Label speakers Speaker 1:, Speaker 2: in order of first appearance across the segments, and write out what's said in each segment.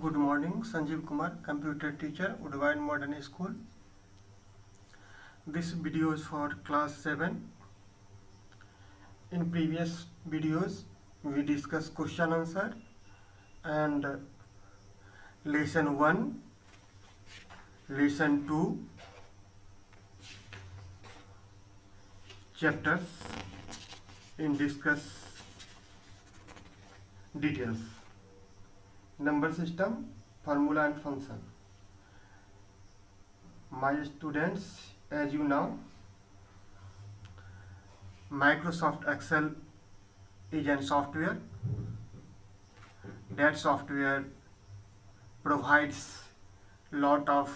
Speaker 1: Good morning, Sanjeev Kumar, computer teacher, Woodbine Modern School. This video is for class 7. In previous videos, we discussed question answer and lesson 1, lesson 2, chapters in discuss details. Number system, formula and function. My students, as you know, Microsoft Excel is a software. That software provides lot of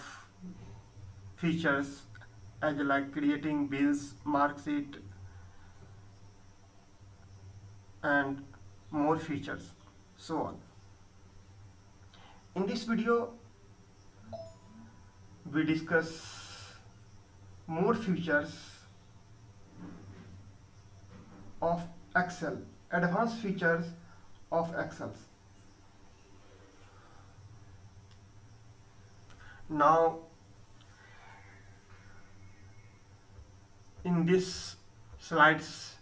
Speaker 1: features as like creating bills, mark sheet, and more features, so on. In this video, we discuss more features of Excel, advanced features of Excel. Now, in this slides,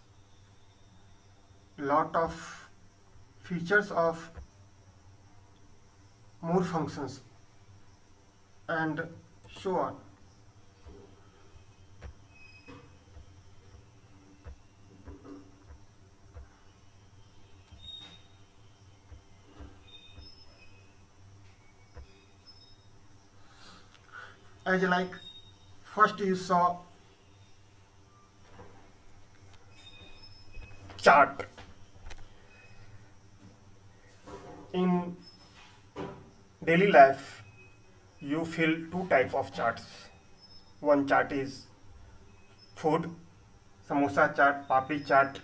Speaker 1: lot of features of more functions and so on. As like first you saw chart. In daily life, you feel two type of charts. One chart is food, samosa chart, papi chart,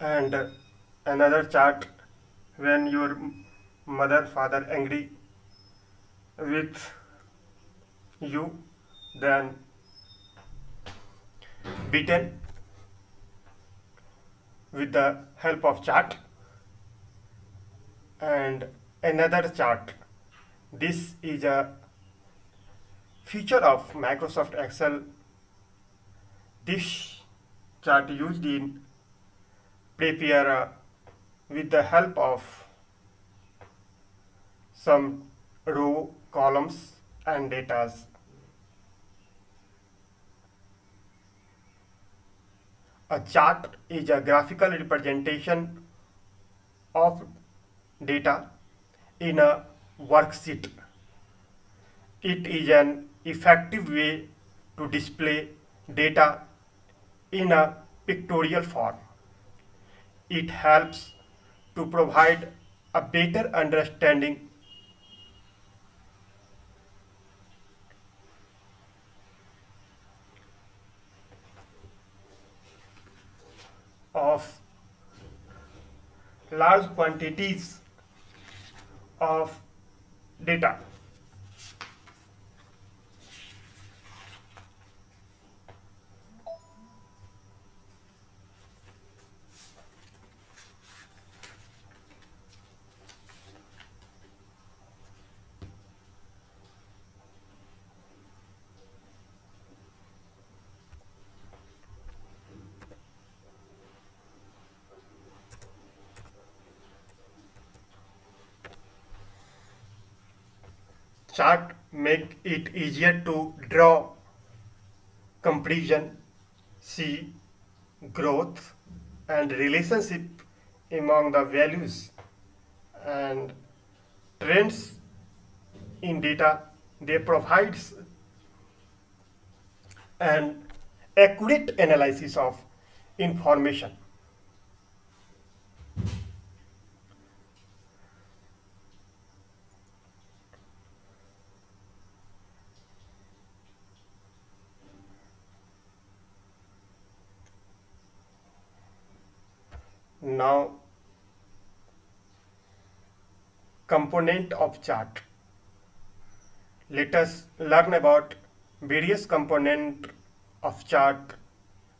Speaker 1: and another chart when your mother, father angry with you, then beaten with the help of chart, and another chart. This is a feature of Microsoft Excel. This chart used in prepare with the help of some row, columns and datas. A chart is a graphical representation of data in a worksheet. It is an effective way to display data in a pictorial form. It helps to provide a better understanding of large quantities of data. Chart make it easier to draw comparison, see growth and relationship among the values and trends in data. They provides an accurate analysis of information. Now, component of chart. Let us learn about various component of chart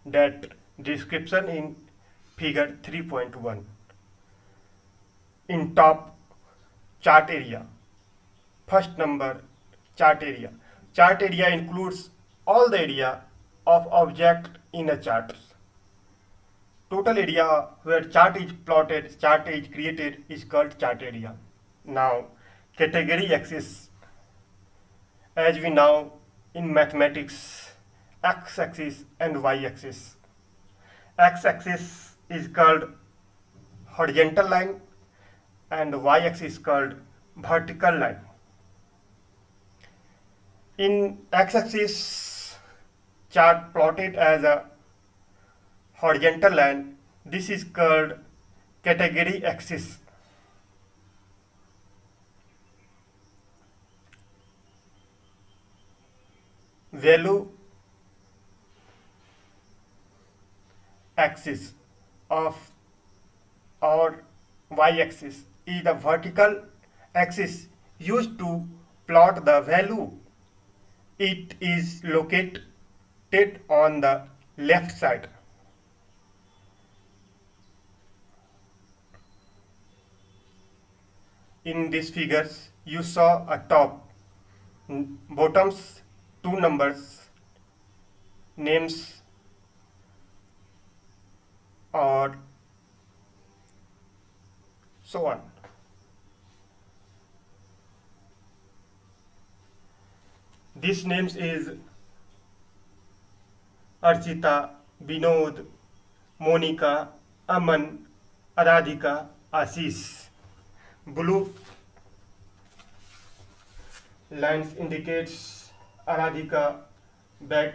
Speaker 1: that description in figure 3.1. in top chart area. First number, chart area. Chart area includes all the area of object in a chart. Total area where chart is plotted, chart is created is called chart area. Now, category axis, as we know in mathematics, x-axis and y-axis. X-axis is called horizontal line and y-axis is called vertical line. In x-axis chart plotted as a horizontal line, this is called category axis. Value axis of our y-axis is the vertical axis used to plot the value. It is located on the left side. In these figures, you saw a top, bottoms, two numbers, names, or so on. This names is Archita, Vinod, Monica, Aman, Aradhika, Ashish. Blue lines indicates Aradhika back.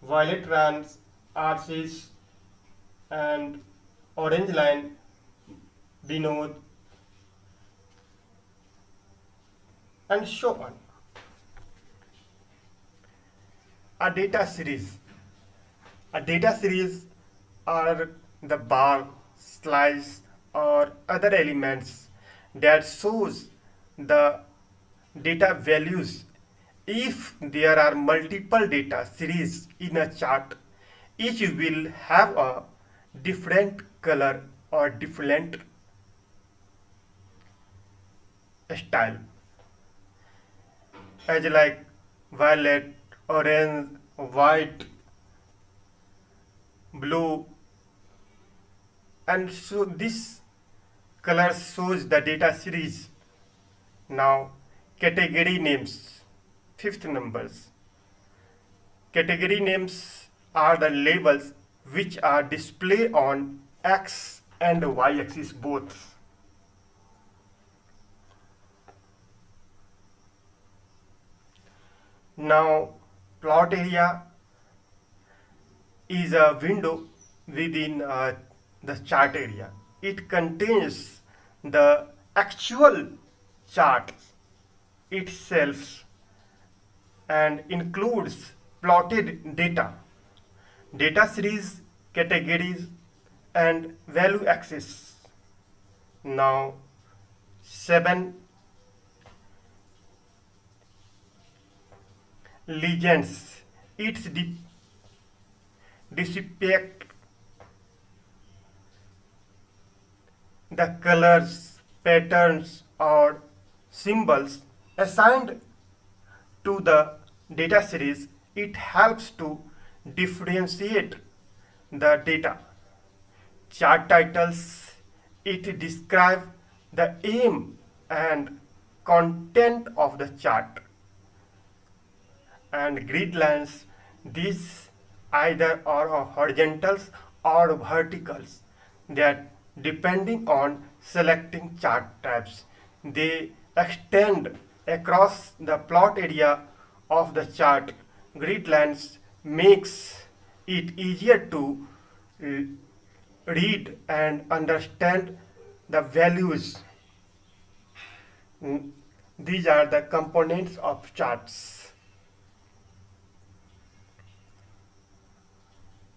Speaker 1: Violet runs Ashish, and orange line Vinod, and so on. A data series. A data series are the bar, slice, or other elements that shows the data values. If there are multiple data series in a chart, each will have a different color or different style, as like violet, orange, white, blue, and so this color shows the data series. Now, category names, fifth numbers. Category names are the labels which are displayed on x and y axis both. Now, plot area is a window within the chart area. It contains the actual chart itself and includes plotted data, data series, categories, and value axis. Now, 7 legends. It's depict the colors, patterns, or symbols assigned to the data series. It helps to differentiate the data. Chart titles, it describes the aim and content of the chart. And grid lines, these either are horizontals or verticals, that depending on selecting chart types, they extend across the plot area of the chart. Grid lines makes it easier to read and understand the values. These are the components of charts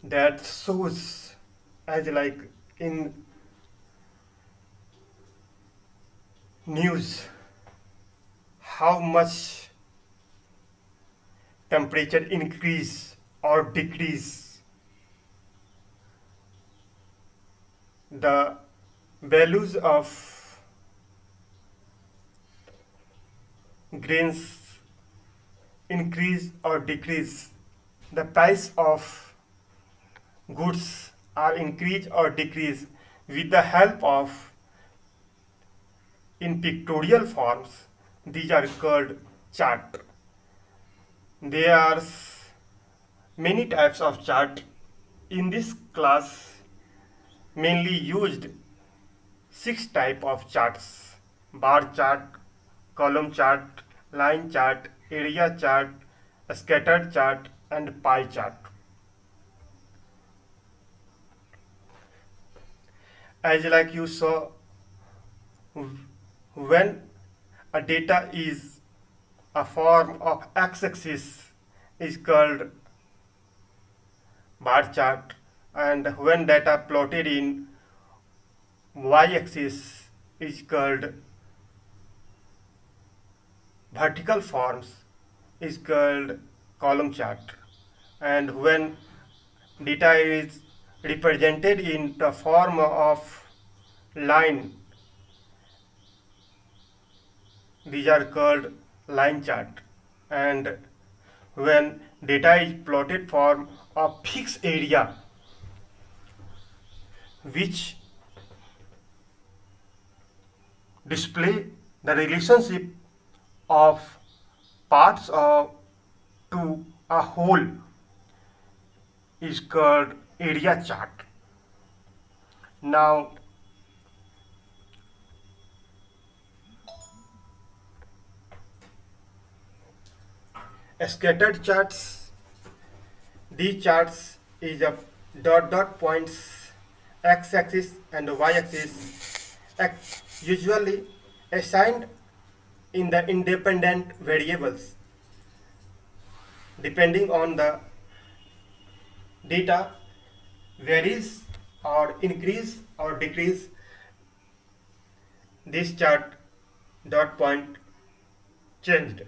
Speaker 1: that shows, as like in news, how much temperature increase or decrease. The values of grains increase or decrease, the price of goods are increase or decrease with the help of in pictorial forms. These are called chart. There are many types of chart. In this class mainly used six type of charts: bar chart, column chart, line chart, area chart, scattered chart, and pie chart. As like you saw, when a data is a form of x-axis is called bar chart, and when data plotted in y-axis is called vertical forms is called column chart, and when data is represented in the form of line, these are called line chart, and when data is plotted form of fixed area which display the relationship of parts of to a whole is called area chart. Now scattered charts, these charts is a dot points x-axis and y-axis usually assigned in the independent variables. Depending on the data varies or increase or decrease, this chart dot point changed,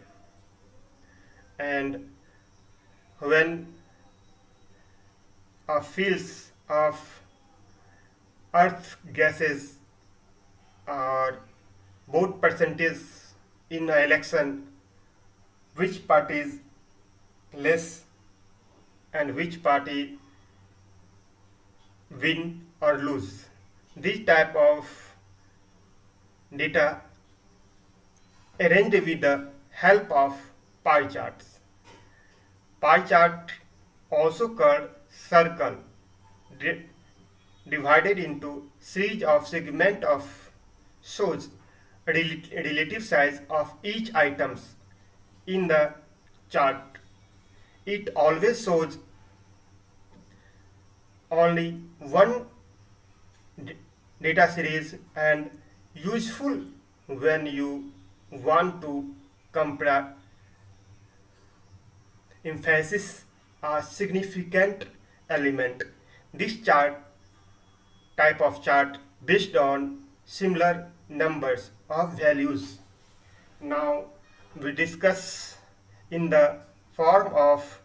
Speaker 1: and when a fields of earth gases are both percentage in an election, which party is less and which party win or lose. This type of data arranged with the help of pie charts. Pie chart, also called circle, divided into series of segment of shows relative size of each items in the chart. It always shows only one data series and useful when you want to compare emphasis a significant element. This chart type of chart based on similar numbers of values. Now we discuss in the form of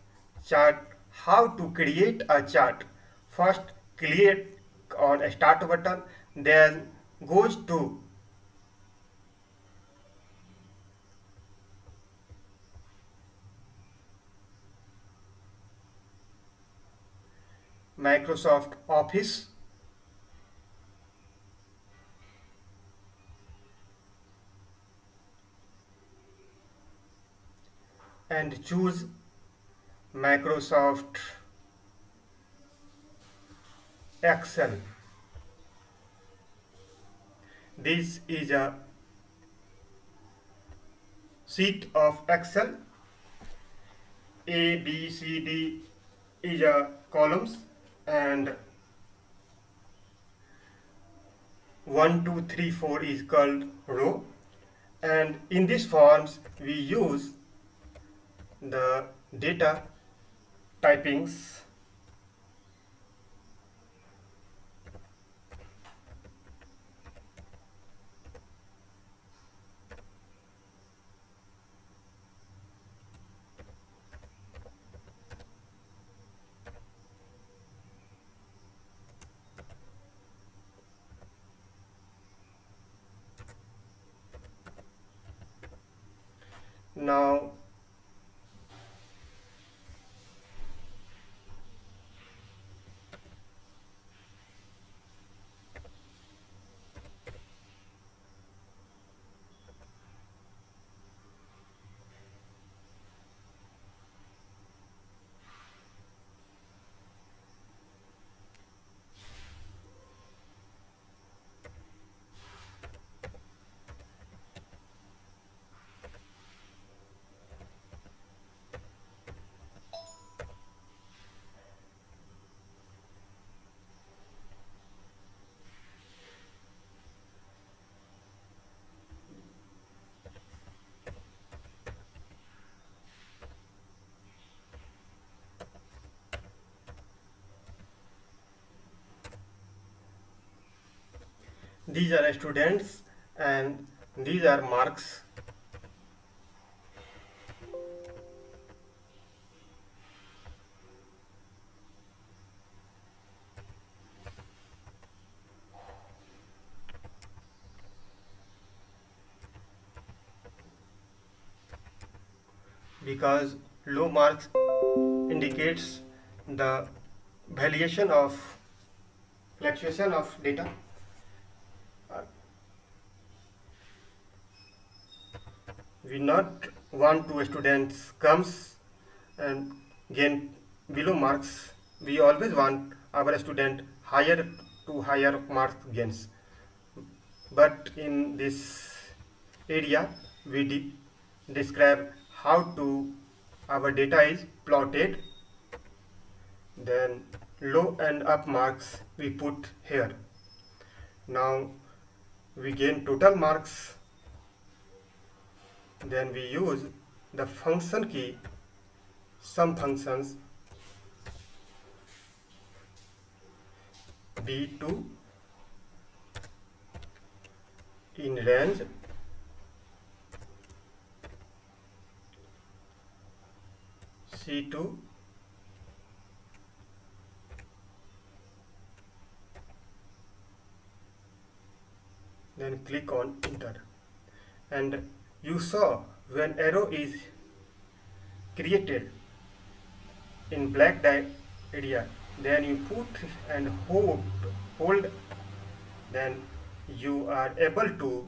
Speaker 1: chart how to create a chart. First click on a start button, then goes to Microsoft Office, and choose Microsoft Excel. This is a sheet of Excel. A, B, C, D is a columns, and 1, 2, 3, 4 is called row. And in these forms we use the data typings. Now these are students and these are marks. Because low marks indicates the valuation of fluctuation of data. Uh, we not want to students comes and gain below marks. We always want our student higher to higher marks gains. But in this area, we describe how to our data is plotted. Then low and up marks we put here. Now we gain total marks. Then we use the function key, some functions B2 in range C2 then click on enter, and you saw when arrow is created in black area, then you put and hold, then you are able to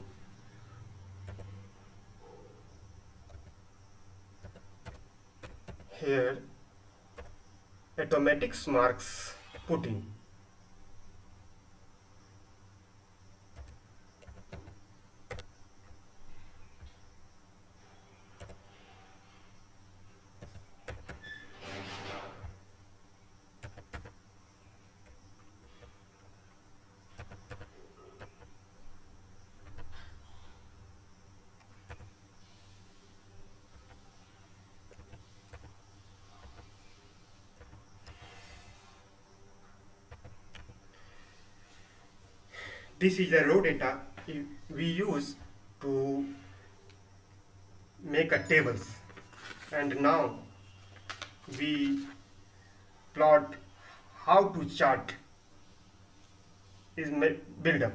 Speaker 1: here automatic marks putting. This is the raw data we use to make a tables, and now we plot how to chart is build up.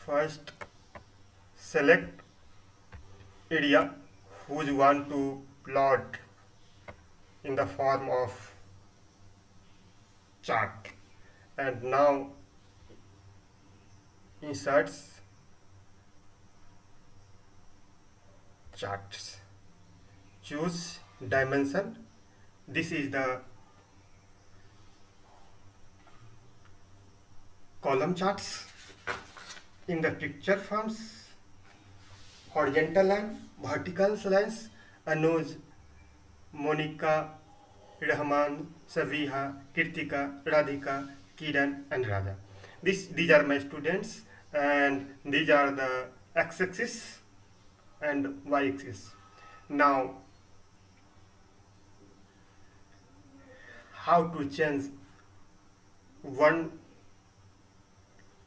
Speaker 1: First select area whose you want to plot in the form of chart, and now inserts charts, choose dimension. This is the column charts in the picture forms, horizontal line, vertical lines, Anuj, Monica, Rahman, Saviha, Kirtika, Radhika, Kiran and Radha. These are my students, and these are the x-axis and y-axis. Now how to change one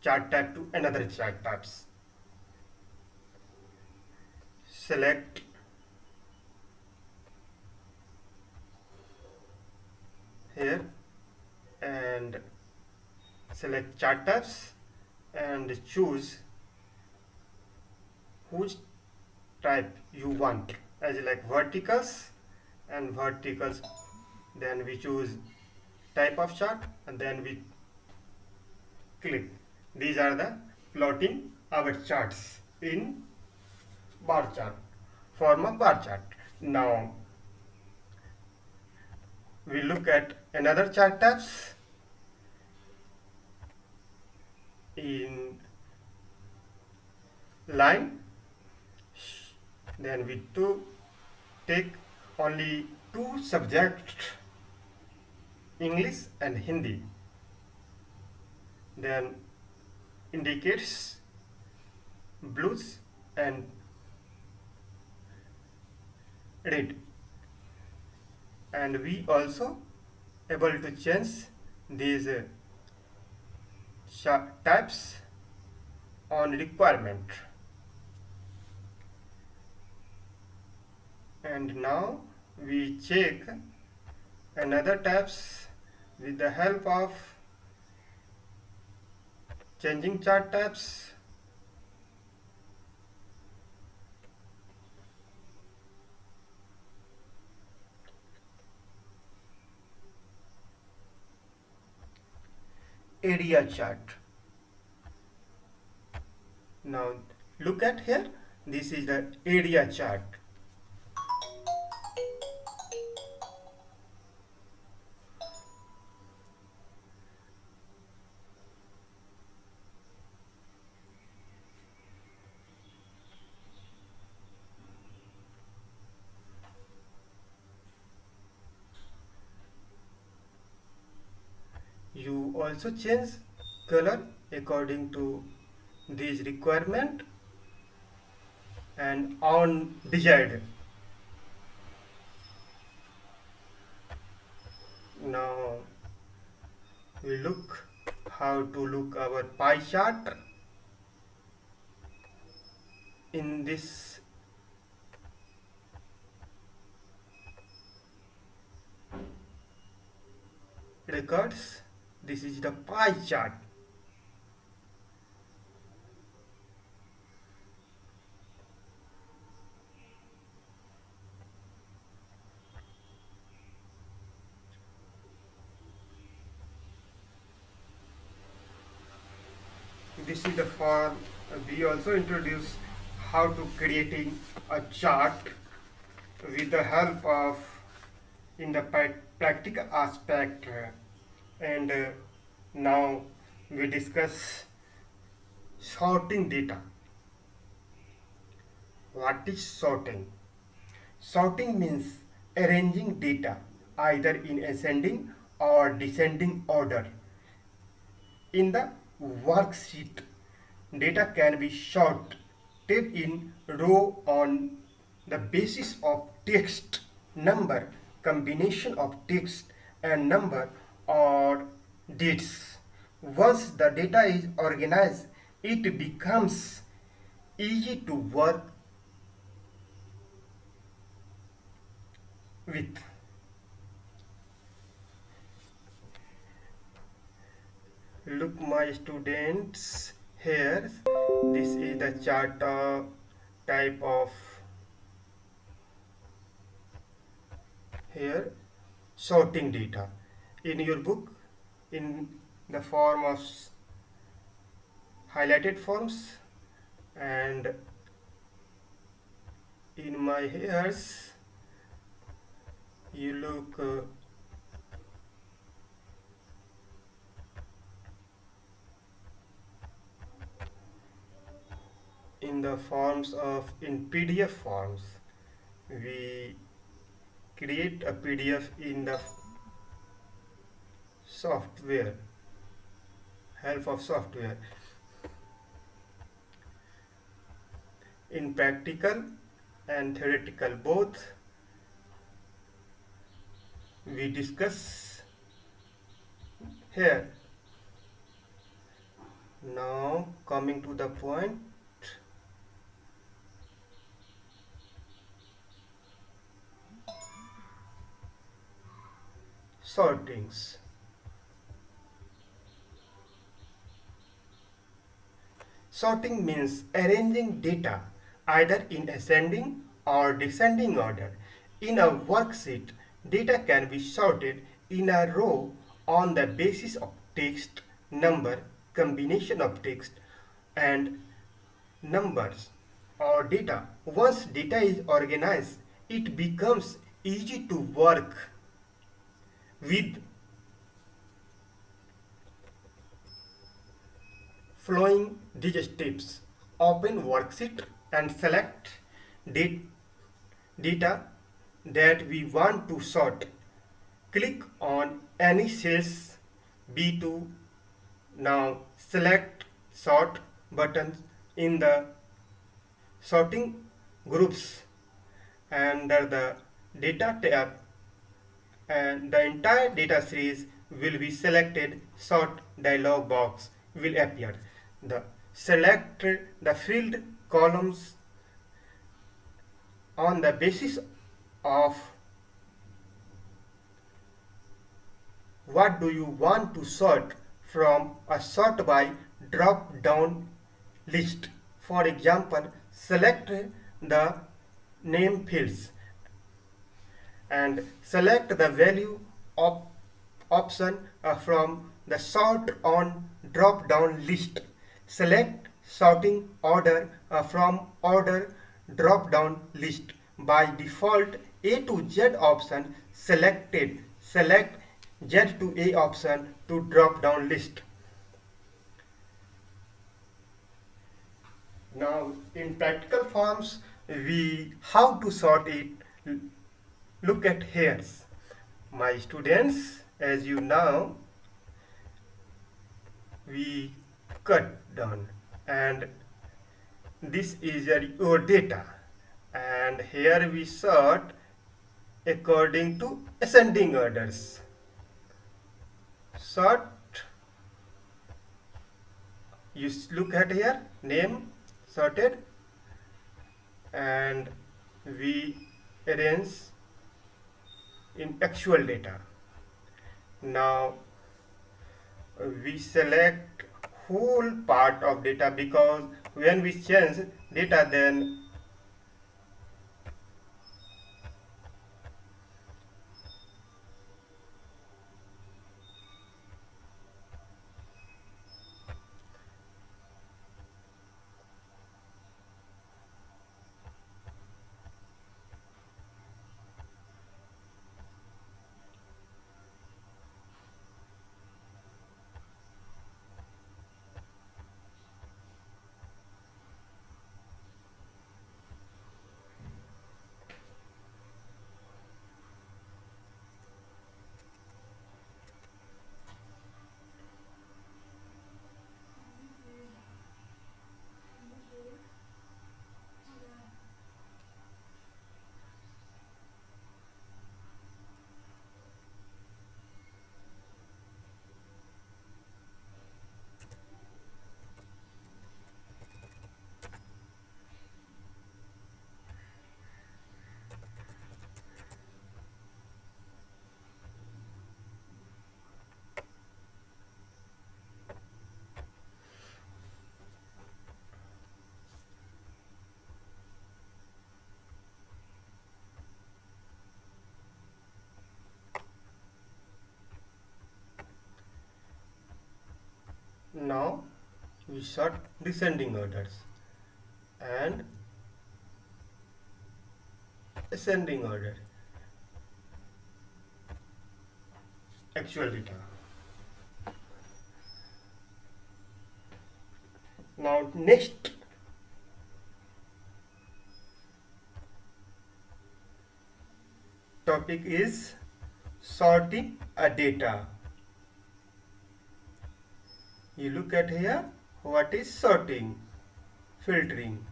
Speaker 1: chart type to another chart types. Select here and select chart types and choose whose type you want, as like verticals and verticals. Then we choose type of chart and then we click. These are the plotting our charts in bar chart, form of bar chart. Now we look at another chart types in line. Then we take only two subjects, English and Hindi. Then indicates blues and red, and we also able to change these types on requirement. And now we check another types with the help of changing chart types. Area chart. Now look at here, this is the area chart. You also change color according to this requirement and on desired. Now we look how to look our pie chart in this records. This is the pie chart. This is the form. We also introduce how to creating a chart with the help of in the practical aspect, and now we discuss sorting data. What is sorting? Sorting means arranging data either in ascending or descending order. In the worksheet, data can be sorted in row on the basis of text, number, combination of text and number, or dates. Once the data is organized, it becomes easy to work with. Look my students here, this is the chart type of here sorting data in your book in the form of highlighted forms, and in my hairs you look in the forms of in PDF forms. We create a PDF in the software, help of software. In practical and theoretical both, we discuss here. Now coming to the point, sortings. Sorting means arranging data either in ascending or descending order. In a worksheet, data can be sorted in a row on the basis of text, number, combination of text, and numbers or data. Once data is organized, it becomes easy to work with. Following these steps, open worksheet and select data that we want to sort. Click on any cells B2. Now select sort button in the sorting groups under the data tab, and the entire data series will be selected. Sort dialog box will appear. The select the filled columns on the basis of what do you want to sort from a sort by drop down list. For example, select the name fields and select the value of option from the sort on drop down list. Select sorting order from order drop down list. By default, A to Z option selected. Select Z to A option to drop down list. Now in practical forms, we how to sort it. Look at here. My students, as you know, we cut down, and this is your data, and here we sort according to ascending orders. Sort, you look at here, name sorted, and we arrange in actual data. Now we select whole part of data, because when we change data, then now we sort descending orders and ascending order. Actual data. Now next topic is sorting a data. You look at here, what is sorting, filtering.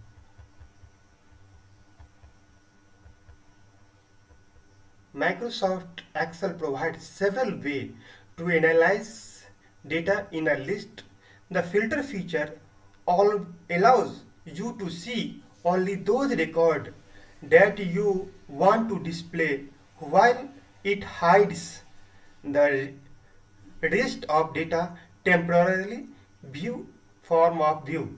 Speaker 1: Microsoft Excel provides several ways to analyze data in a list. The filter feature allows you to see only those records that you want to display, while it hides the rest of data temporarily. View form of view.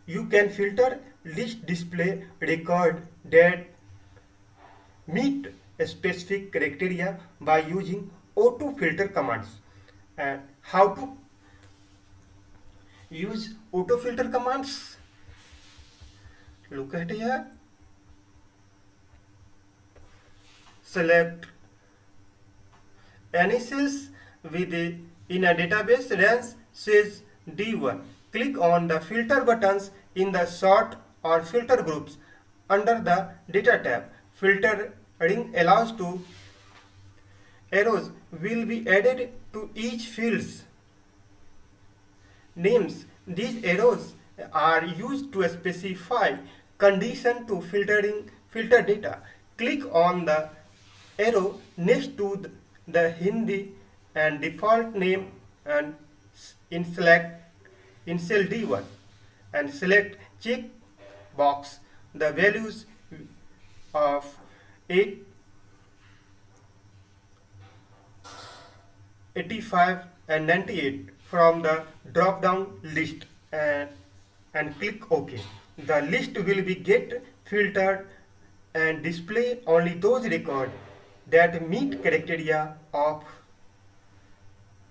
Speaker 1: You can filter list display record that meet a specific criteria by using auto filter commands. And how to use auto filter commands? Look at here. Select any cells with in a database range says D1. Click on the filter buttons in the sort or filter groups under the data tab. Filtering allows to arrows will be added to each field's names. These arrows are used to specify condition to filter data. Click on the arrow next to the Hindi and default name and in cell D1 and select check box the values of 8, 85 and 98 from the drop down list and click OK. The list will be get filtered and display only those records that meet criteria of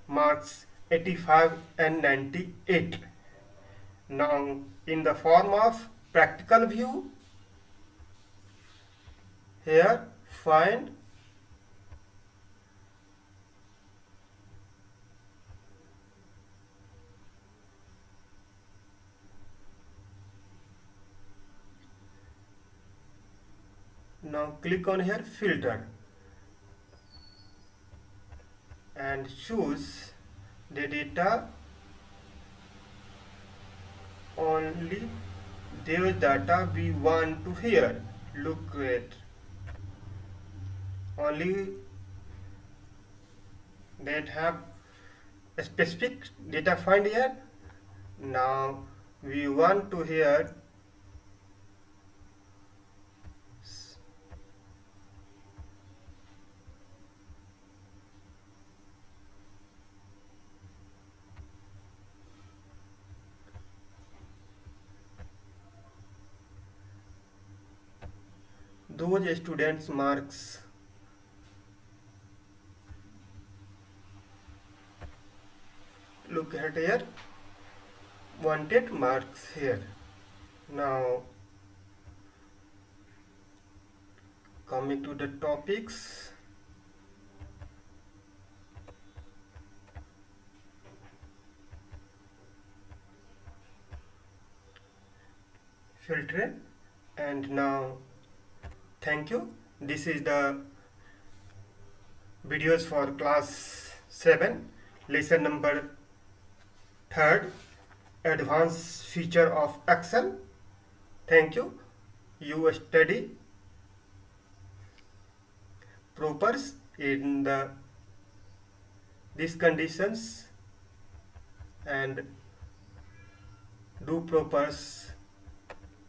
Speaker 1: marks 85 and 98. Now in the form of practical view, here find now click on here filter and choose the data only those data we want to hear. Look at only that have a specific data find here. Now we want to hear those students marks look at here wanted marks here. Now coming to the topics, filter, and now thank you. This is the videos for class 7 lesson number 3rd, advanced feature of Excel. Thank you. You study propers in the these conditions and do propers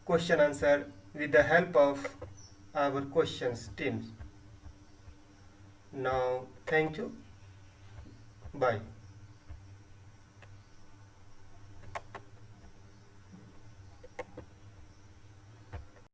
Speaker 1: question answer with the help of our questions teams. Now thank you. Bye.